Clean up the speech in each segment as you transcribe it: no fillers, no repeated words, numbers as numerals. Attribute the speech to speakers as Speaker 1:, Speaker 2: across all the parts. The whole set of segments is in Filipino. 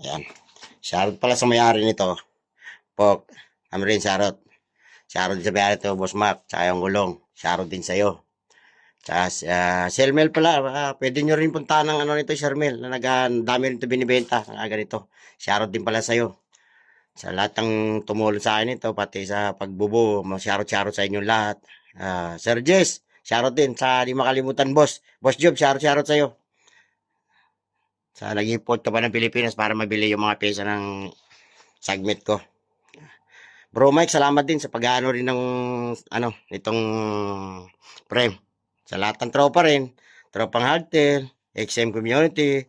Speaker 1: Ayan. Shoutout pala sa may-ari nito. Pok, kami rin shoutout. Shoutout din sa may-ari nito, Boss Mac, tsaka yung gulong. Shoutout din sa'yo. Tsaka Shermel pala, pwede nyo rin puntahan ng ano nito, Shermel, na dami rin ito binibenta, ganito. Shoutout din pala sa'yo. Sa lahat ng tumulong sa akin ito, pati sa pagbubo, shoutout sa inyong lahat. Sir Jess, shoutout din. Sa di makalimutan, boss. Boss Job, shoutout sa'yo. Sa nag-import ka pa ng Pilipinas para mabili yung mga pyesa ng segment ko. Bro Mike, salamat din sa pag-aano rin ng itong frame. Sa lahat ng tropa rin, tropang hardtail, XM community,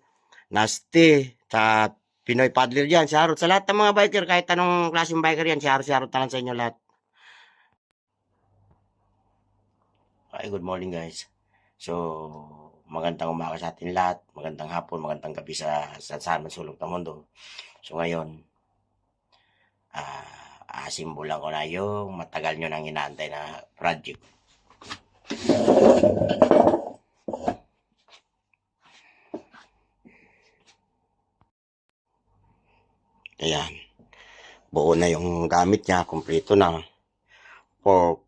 Speaker 1: Nasty, sa Pinoy Paddler dyan, shoutout sa lahat ng mga biker, kahit anong klaseng biker yan, shoutout na lang sa inyo lahat. Okay, good morning guys. So, magandang umaga sa atin lahat, magandang hapon, magandang gabi sa saan man sulok ng mundo. So ngayon, asimbulan ko na yung matagal nyo nang inaantay na project. Ayan. Buo na yung gamit niya, kumpleto na. Fork.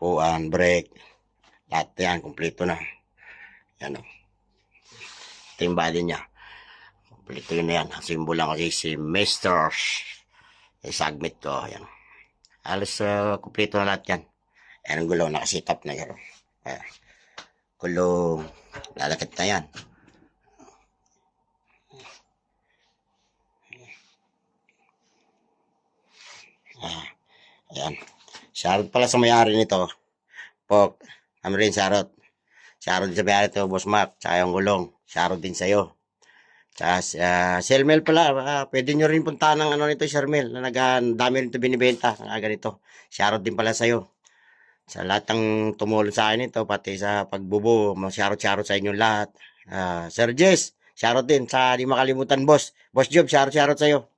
Speaker 1: Puan, brake. Lahat yan, kumpleto na. Yan o. Ito yung body niya. Kumpleto yun na yan. Simbulan ko si Masters. Submit ko. Yan. Alas kumpleto na lahat yan. Yan ang gulong, nakasitap na yan. Gulong. Lalakit na yan. Ayan. Shoutout pala sa may-ari nito. Pok, kami rin shoutout. Shoutout sa may-ari nito, Boss Mac, tsaka yung gulong. Shoutout din sa'yo. Tsaka Shermel pala, pwede nyo rin puntahan ng ano nito, Shermel, na dami rin ito binibenta, ganito. Shoutout din pala sa'yo. Sa lahat ng tumulong sa akin ito, pati sa pagbubo, shoutout sa inyong lahat. Sir Jess, shoutout din. Sa di makalimutan, boss. Boss Job, shoutout sa'yo.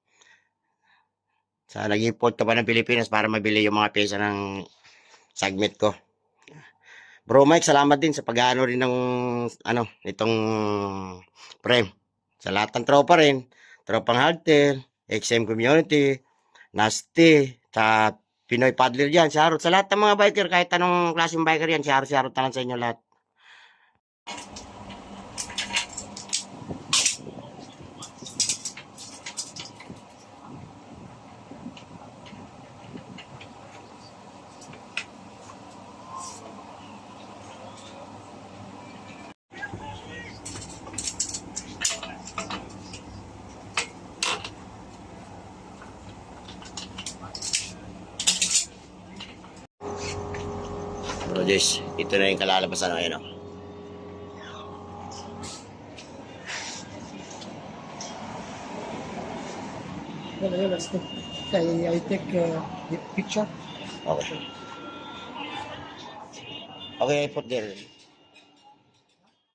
Speaker 1: Sa nag-import ka pa ng Pilipinas para mabili yung mga pyesa ng segment ko. Bro Mike, salamat din sa pag-aano rin ng itong frame. Sa lahat ng tropa rin, tropang hardtail, XM community, Nasty, sa Pinoy Paddler dyan, shoutout sa lahat ng mga biker, kahit anong klaseng biker yan, shoutout na lang sa inyo lahat. Bro Jess, ito na yung kalalabasan ngayon.
Speaker 2: Well, I take the picture.
Speaker 1: Okay. Okay, I put there.